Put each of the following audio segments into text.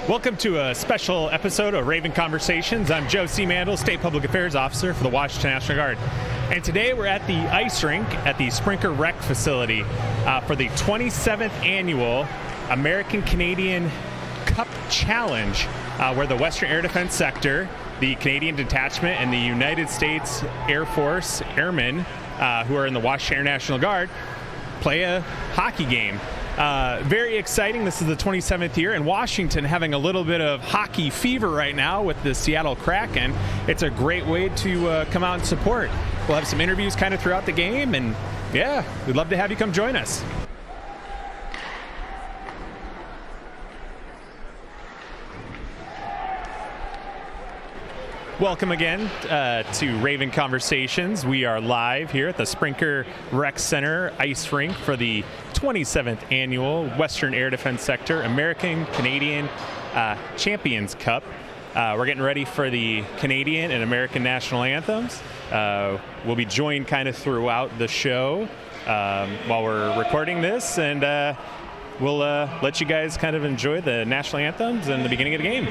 Welcome to a special episode of Raven Conversations. I'm Joe C. Mandel, State Public Affairs Officer for the Washington National Guard. And today we're at the ice rink at the Sprinker Rec facility for the 27th annual American-Canadian Cup Challenge, where the Western Air Defense Sector, the Canadian Detachment, and the United States Air Force Airmen, who are in the Washington Air National Guard, play a hockey game. Very exciting. This is the 27th year, and Washington having a little bit of hockey fever right now with the Seattle Kraken. It's a great way to come out and support. We'll have some interviews kind of throughout the game, and yeah, we'd love to have you come join us. Welcome again to Raven Conversations. We are live here at the Sprinker Rec Center ice rink for the 27th annual Western Air Defense Sector American-Canadian Champions Cup. We're getting ready for the Canadian and American national anthems. We'll be joined kind of throughout the show while we're recording this, and we'll let you guys kind of enjoy the national anthems and the beginning of the game.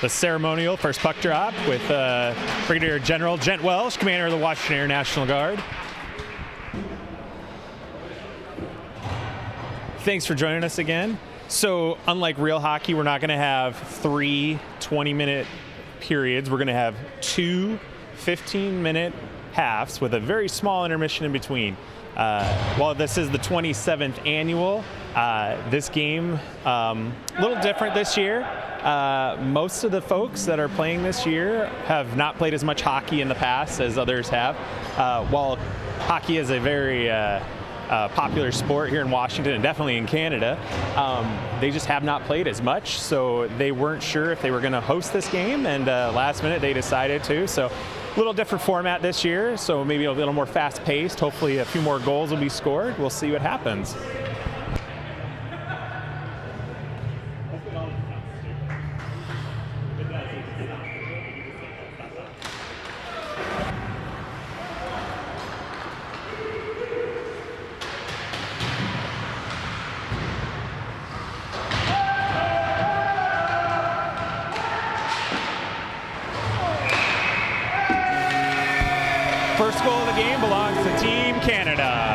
the ceremonial first puck drop with Brigadier General Gent Welsh, Commander of the Washington Air National Guard. Thanks for joining us again. So unlike real hockey, we're not going to have 3 20-minute periods. We're going to have 2 15-minute halves with a very small intermission in between. While this is the 27th annual, this game a little different this year. Most of the folks that are playing this year have not played as much hockey in the past as others have. While hockey is a very popular sport here in Washington and definitely in Canada, they just have not played as much, so they weren't sure if they were going to host this game, and last minute they decided to. So a little different format this year, so maybe a little more fast-paced. Hopefully a few more goals will be scored. We'll see what happens. First goal of the game belongs to Team Canada.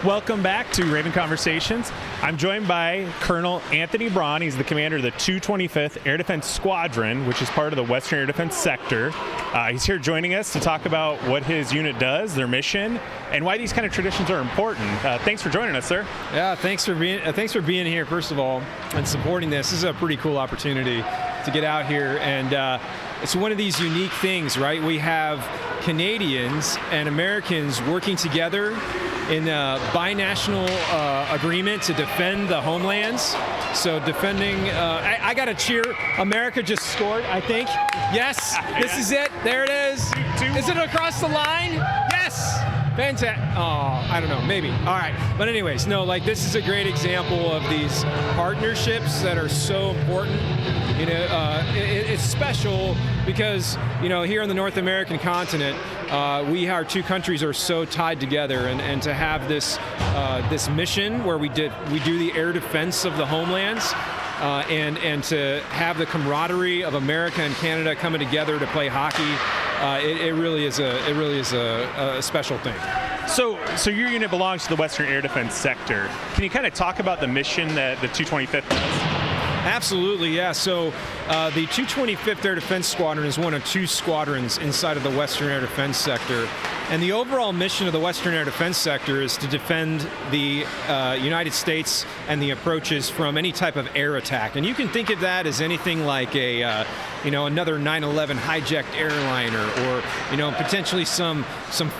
Welcome back to Raven Conversations. I'm joined by Colonel Anthony Braun. He's the commander of the 225th Air Defense Squadron, which is part of the Western Air Defense Sector. He's here joining us to talk about what his unit does, their mission, and why these kind of traditions are important. Thanks for joining us, sir. Yeah, thanks for being here, first of all, and supporting this. This is a pretty cool opportunity to get out here, and it's one of these unique things, right? We have Canadians and Americans working together in a binational agreement to defend the homelands. So defending, I got to cheer. America just scored, I think. Yes, this is it. There it is. Is it across the line? Yes. Fantastic. Oh, I don't know, maybe. All right. But anyways, no, like this is a great example of these partnerships that are so important. You know, it's special because, you know, here on the North American continent, our two countries are so tied together, and to have this this mission where we do the air defense of the homelands, and to have the camaraderie of America and Canada coming together to play hockey, it really is a special thing. So your unit belongs to the Western Air Defense Sector. Can you kind of talk about the mission that the 225th does? Absolutely, yeah. So the 225th Air Defense Squadron is one of 2 squadrons inside of the Western Air Defense Sector. And the overall mission of the Western Air Defense Sector is to defend the United States and the approaches from any type of air attack. And you can think of that as anything like another 9/11 hijacked airliner, or potentially some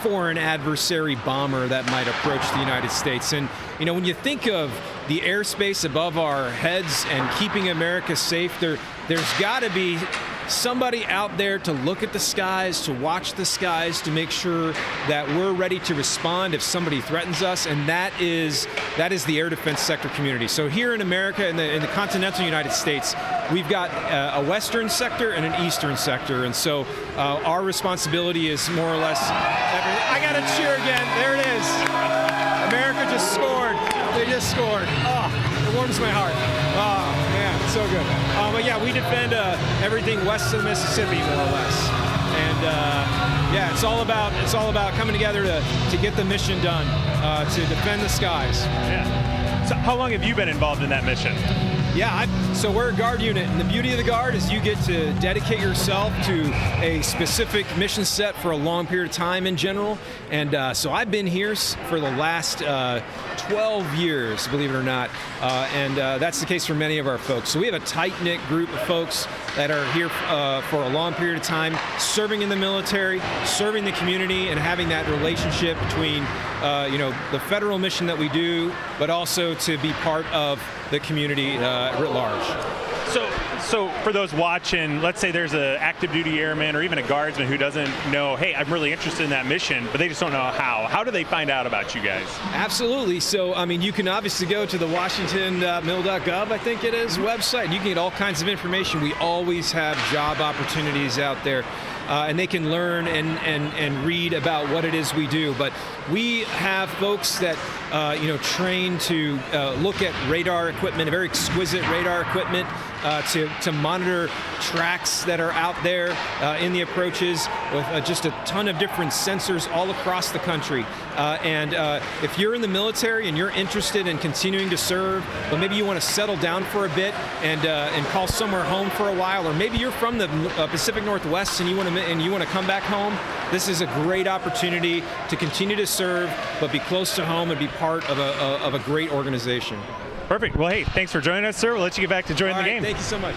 foreign adversary bomber that might approach the United States. And when you think of the airspace above our heads and keeping America safe, there's got to be somebody out there to look at the skies, to watch the skies, to make sure that we're ready to respond if somebody threatens us, and that is the air defense sector community. So here in America, in the continental United States, we've got a western sector and an eastern sector, and so our responsibility is more or less everything. I gotta cheer again. There it is. America just scored. They just scored. Oh, it warms my heart. Oh man, so good. But yeah, we defend everything west of the Mississippi, more or less. And yeah, it's all about coming together to get the mission done, to defend the skies. Yeah. So how long have you been involved in that mission? Yeah, so we're a Guard unit, and the beauty of the Guard is you get to dedicate yourself to a specific mission set for a long period of time in general. And so I've been here for the last 12 years, believe it or not, and that's the case for many of our folks. So we have a tight-knit group of folks that are here for a long period of time, serving in the military, serving the community, and having that relationship between the federal mission that we do, but also to be part of the community writ large. So for those watching, let's say there's an active duty airman or even a guardsman who doesn't know, hey, I'm really interested in that mission, but they just don't know how. How do they find out about you guys? Absolutely. So, I mean, you can obviously go to the washington.mil.gov, I think it is, website. You can get all kinds of information. We always have job opportunities out there. And they can learn and read about what it is we do. But we have folks that train to look at radar equipment, very exquisite radar equipment, to monitor tracks that are out there in the approaches with just a ton of different sensors all across the country. And if you're in the military and you're interested in continuing to serve, but maybe you want to settle down for a bit and call somewhere home for a while, or maybe you're from the Pacific Northwest and you want to come back home, this is a great opportunity to continue to serve, but be close to home and be part of a great organization. Perfect. Well, hey, thanks for joining us, sir. We'll let you get back to joining the game. Thank you so much.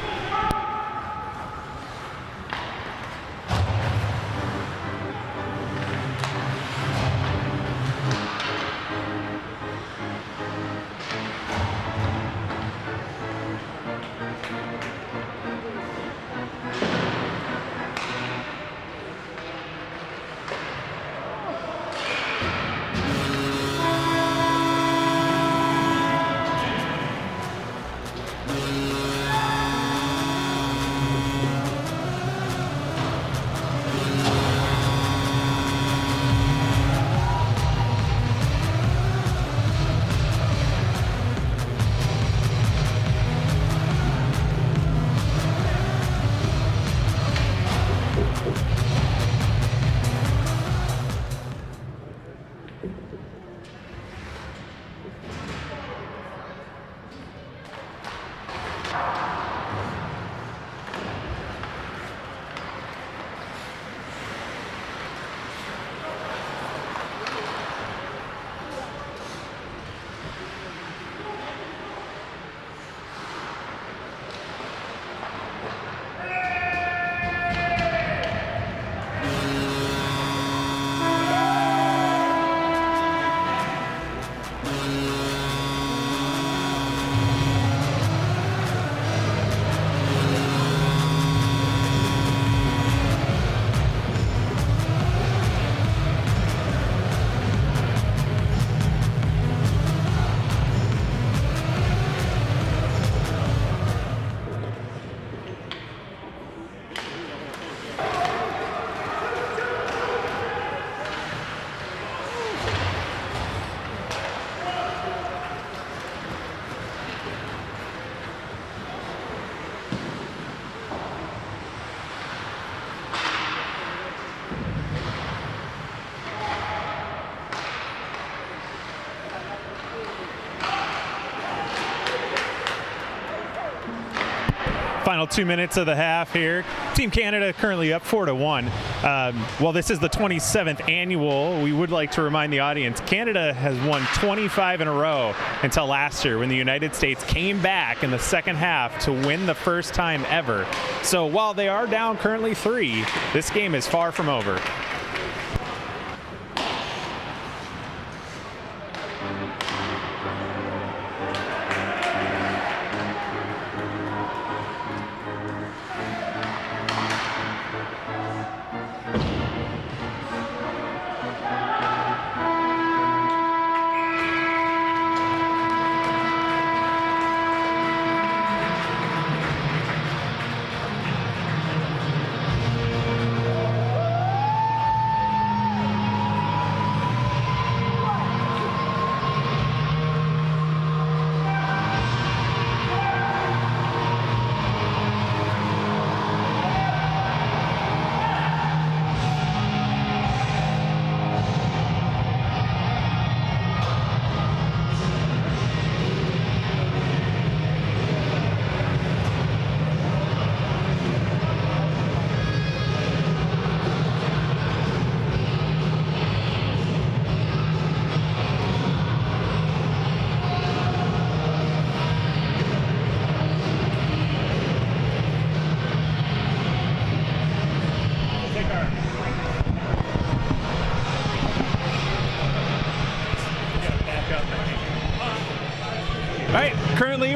Final 2 minutes of the half here. Team Canada currently up 4-1. Well, this is the 27th annual. We would like to remind the audience, Canada has won 25 in a row until last year when the United States came back in the second half to win the first time ever. So while they are down currently 3, this game is far from over.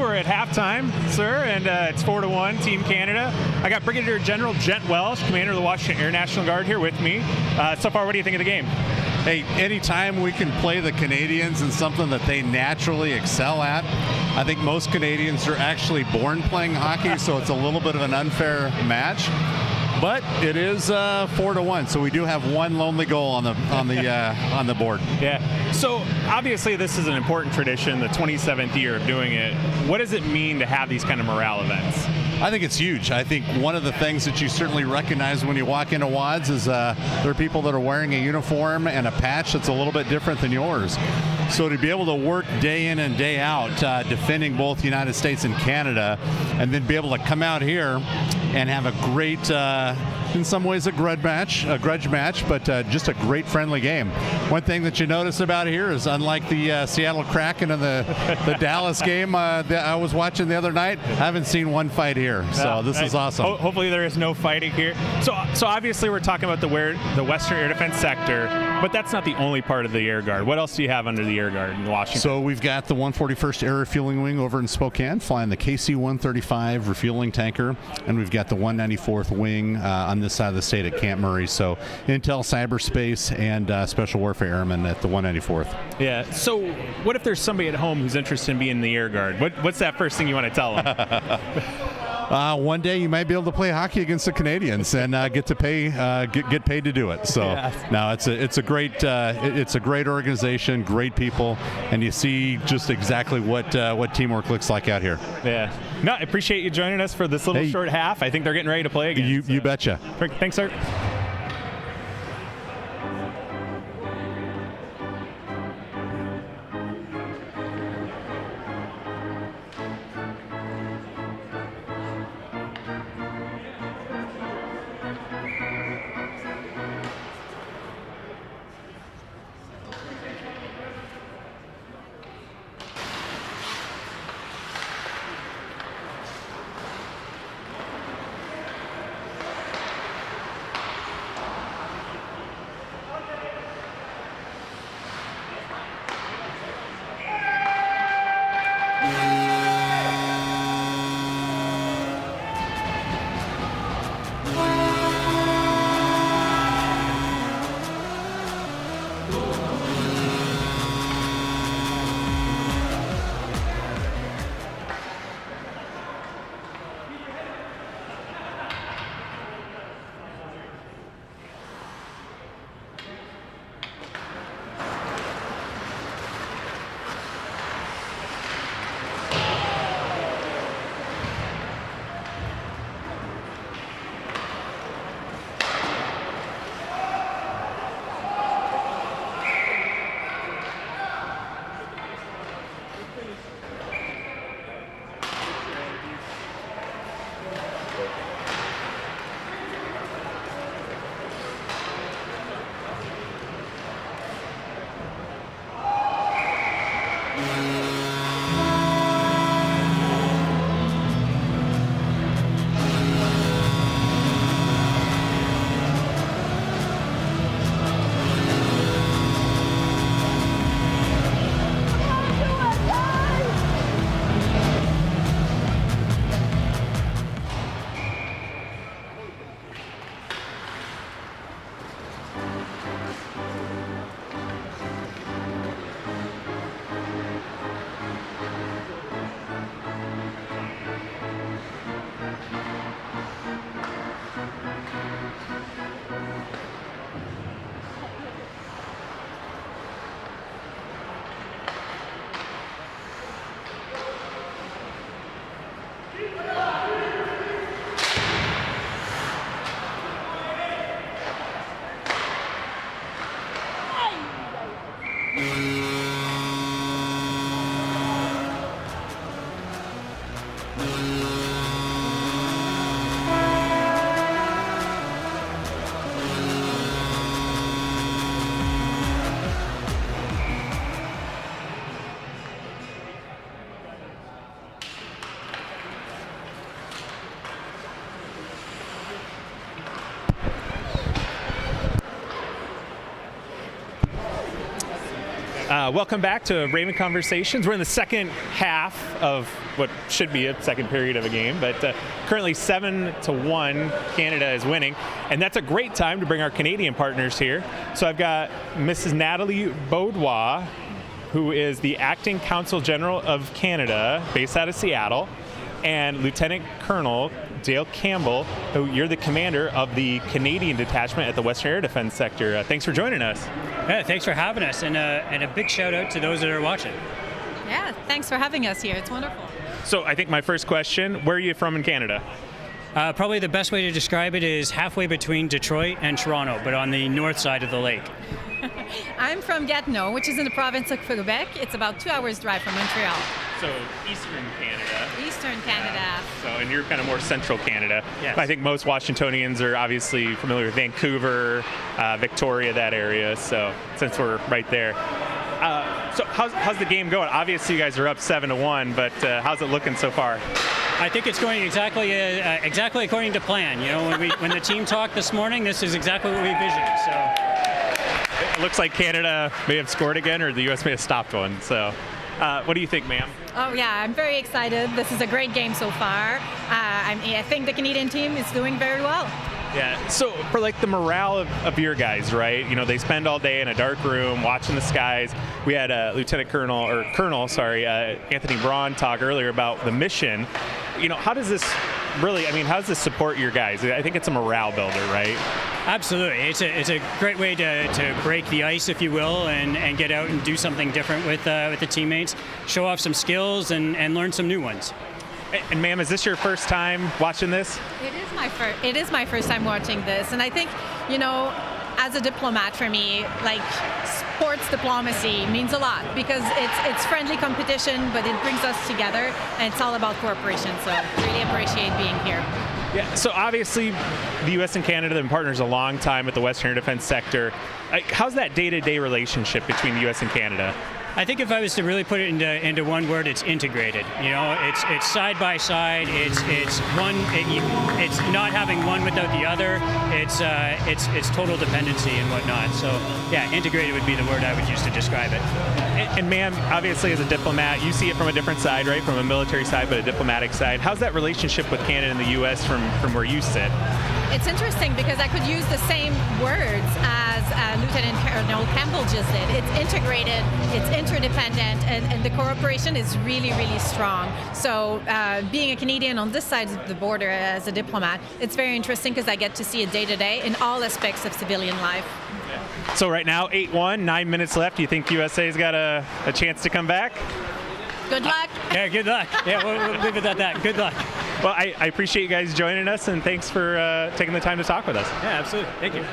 we're at halftime, sir, and it's 4-1, Team Canada. I got Brigadier General Gent Welsh, Commander of the Washington Air National Guard, here with me. So far, what do you think of the game? Hey, anytime we can play the Canadians in something that they naturally excel at, I think most Canadians are actually born playing hockey, so it's a little bit of an unfair match. But it is 4-1, so we do have one lonely goal on the board. Yeah. So obviously this is an important tradition, the 27th year of doing it. What does it mean to have these kind of morale events? I think it's huge. I think one of the things that you certainly recognize when you walk into WADS is there are people that are wearing a uniform and a patch that's a little bit different than yours. So to be able to work day in and day out defending both the United States and Canada, and then be able to come out here and have a great, in some ways a grudge match, but just a great friendly game. One thing that you notice about here is, unlike the Seattle Kraken and the Dallas game that I was watching the other night, I haven't seen one fight here. So this is awesome. Hopefully there is no fighting here. So obviously we're talking about the Western Air Defense Sector, but that's not the only part of the Air Guard. What else do you have under the Air Guard in Washington? So we've got the 141st Air Refueling Wing over in Spokane, flying the KC-135 refueling tanker, and we've got the 194th Wing on this side of the state at Camp Murray. So Intel, Cyberspace, and Special Warfare Airmen at the 194th. Yeah. So what if there's somebody at home who's interested in being in the Air Guard? What's that first thing you want to tell them? One day you might be able to play hockey against the Canadians and get paid to do it. So no, it's a great organization, great people, and you see just exactly what teamwork looks like out here. Yeah. No, I appreciate you joining us for this little short half. I think they're getting ready to play again. You betcha. Thanks, sir. Welcome back to Raven Conversations. We're in the second half of what should be a second period of a game, but currently 7-1, Canada is winning, and that's a great time to bring our Canadian partners here. So I've got Mrs. Natalie Beaudois, who is the Acting Consul General of Canada, based out of Seattle, and Lieutenant Colonel Dale Campbell, who you're the commander of the Canadian detachment at the Western Air Defense Sector. Thanks for joining us. Yeah, thanks for having us, and a big shout out to those that are watching. Yeah, thanks for having us here. It's wonderful. So I think my first question, where are you from in Canada? Probably the best way to describe it is halfway between Detroit and Toronto, but on the north side of the lake. I'm from Gatineau, which is in the province of Quebec. It's about 2 hours drive from Montreal. So Eastern Canada. Eastern Canada. So, and you're kind of more central Canada. Yes. I think most Washingtonians are obviously familiar with Vancouver, Victoria, that area. So since we're right there. So how's the game going? Obviously you guys are up 7-1, but how's it looking so far? I think it's going exactly according to plan. You know, when the team talked this morning, this is exactly what we envisioned. So It looks like Canada may have scored again, or the U.S. may have stopped one. So what do you think, ma'am? Oh yeah, I'm very excited. This is a great game so far. I think the Canadian team is doing very well. Yeah, so for like the morale of your guys, right? You know, they spend all day in a dark room watching the skies. We had Colonel Anthony Braun talk earlier about the mission. You know, how does this support your guys? I think it's a morale builder, right? absolutely, it's a great way to break the ice, if you will, and get out and do something different with the teammates, show off some skills and learn some new ones. And ma'am, is this your first time watching this? It is my first time watching this, and I think, you know, as a diplomat for me, like sports diplomacy means a lot because it's friendly competition, but it brings us together, and it's all about cooperation. So really appreciate being here. Yeah. So obviously, the U.S. and Canada have been partners a long time at the Western Air Defense Sector. How's that day-to-day relationship between the U.S. and Canada? I think if I was to really put it into one word, it's integrated. You know, it's side by side. It's not having one without the other. It's total dependency and whatnot. So yeah, integrated would be the word I would use to describe it. And ma'am, obviously as a diplomat, you see it from a different side, right? From a military side, but a diplomatic side. How's that relationship with Canada and the U.S. from where you sit? It's interesting because I could use the same words as Lieutenant Colonel Campbell just did. It's integrated, it's interdependent, and the cooperation is really, really strong. So being a Canadian on this side of the border as a diplomat, it's very interesting because I get to see it day to day in all aspects of civilian life. So right now, 8-1, 9 minutes left. Do you think USA's got a chance to come back? Good luck. Yeah, good luck. Yeah, we'll leave it at that. Good luck. Well, I appreciate you guys joining us, and thanks for taking the time to talk with us. Yeah, absolutely. Thank you.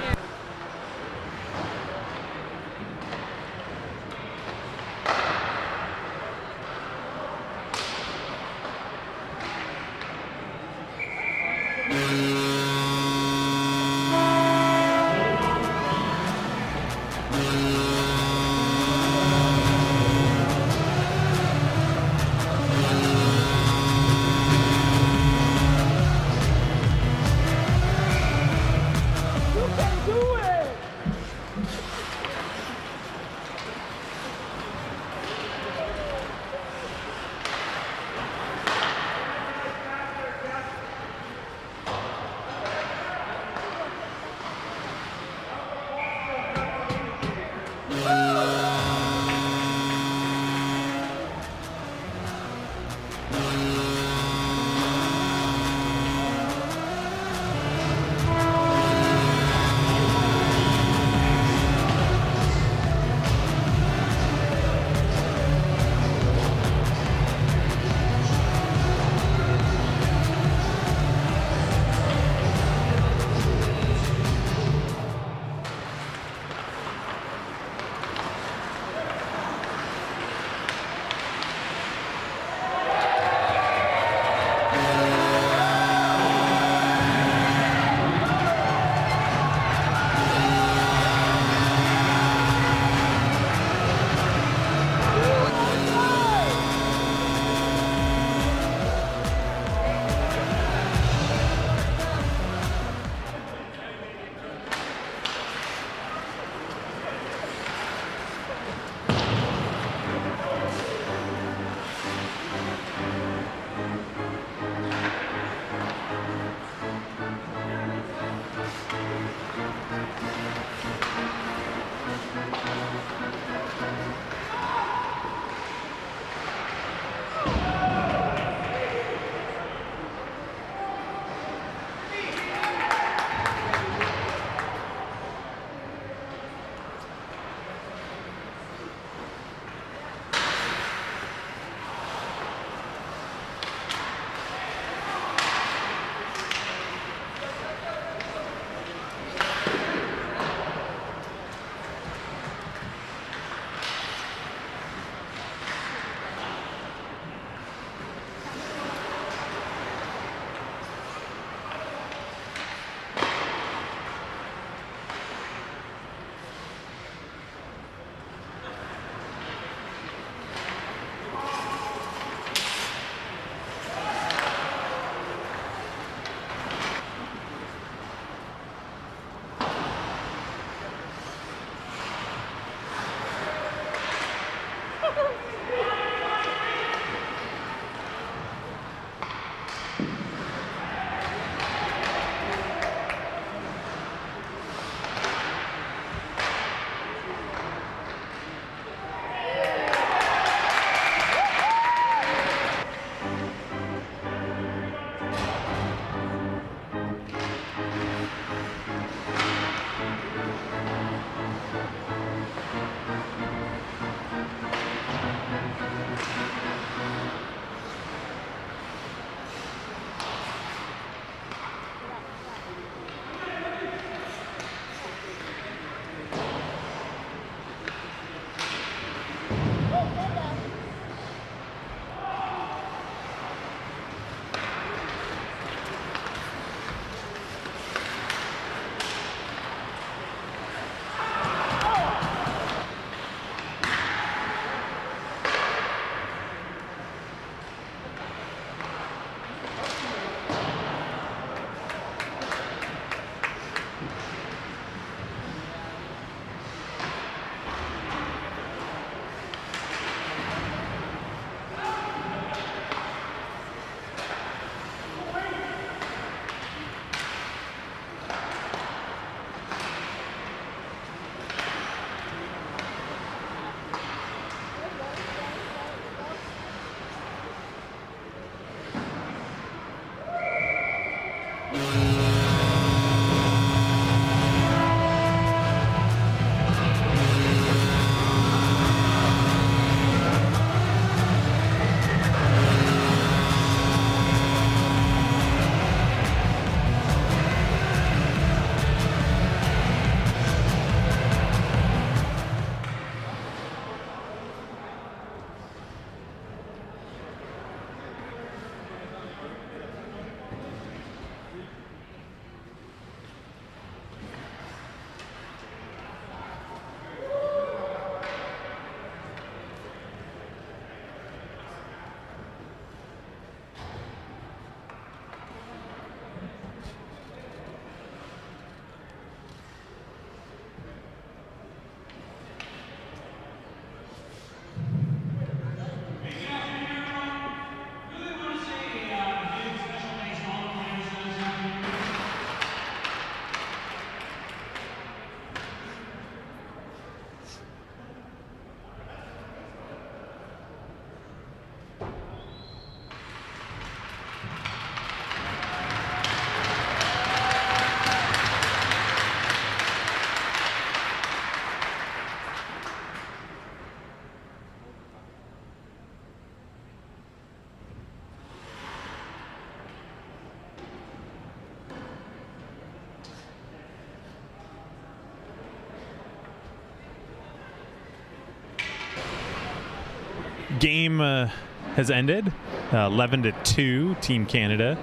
Game has ended, 11-2, Team Canada.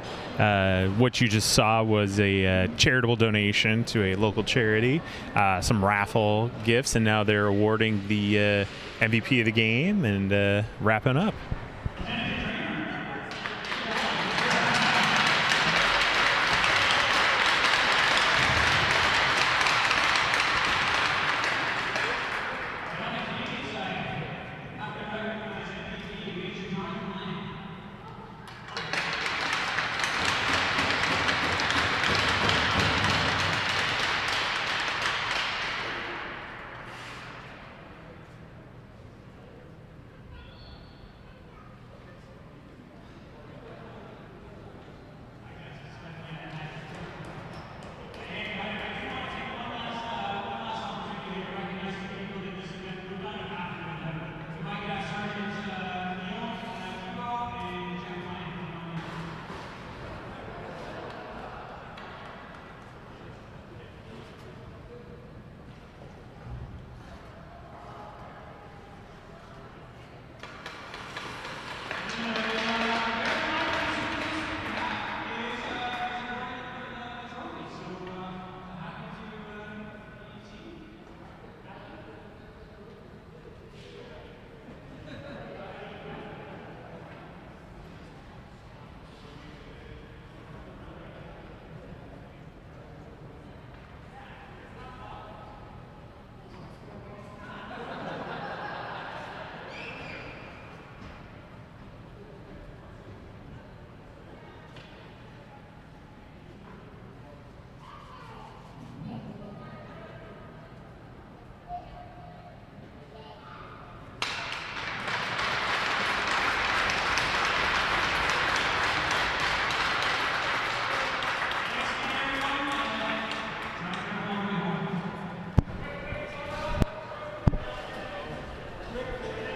What you just saw was a charitable donation to a local charity, some raffle gifts, and now they're awarding the MVP of the game and wrapping up.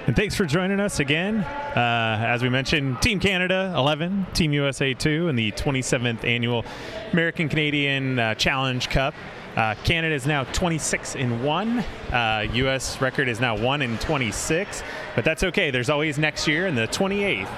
And thanks for joining us again. As we mentioned, Team Canada 11, Team USA 2 in the 27th annual American Canadian Challenge Cup. Canada is now 26-1. U.S. record is now 1-26, but that's okay. There's always next year and the 28th.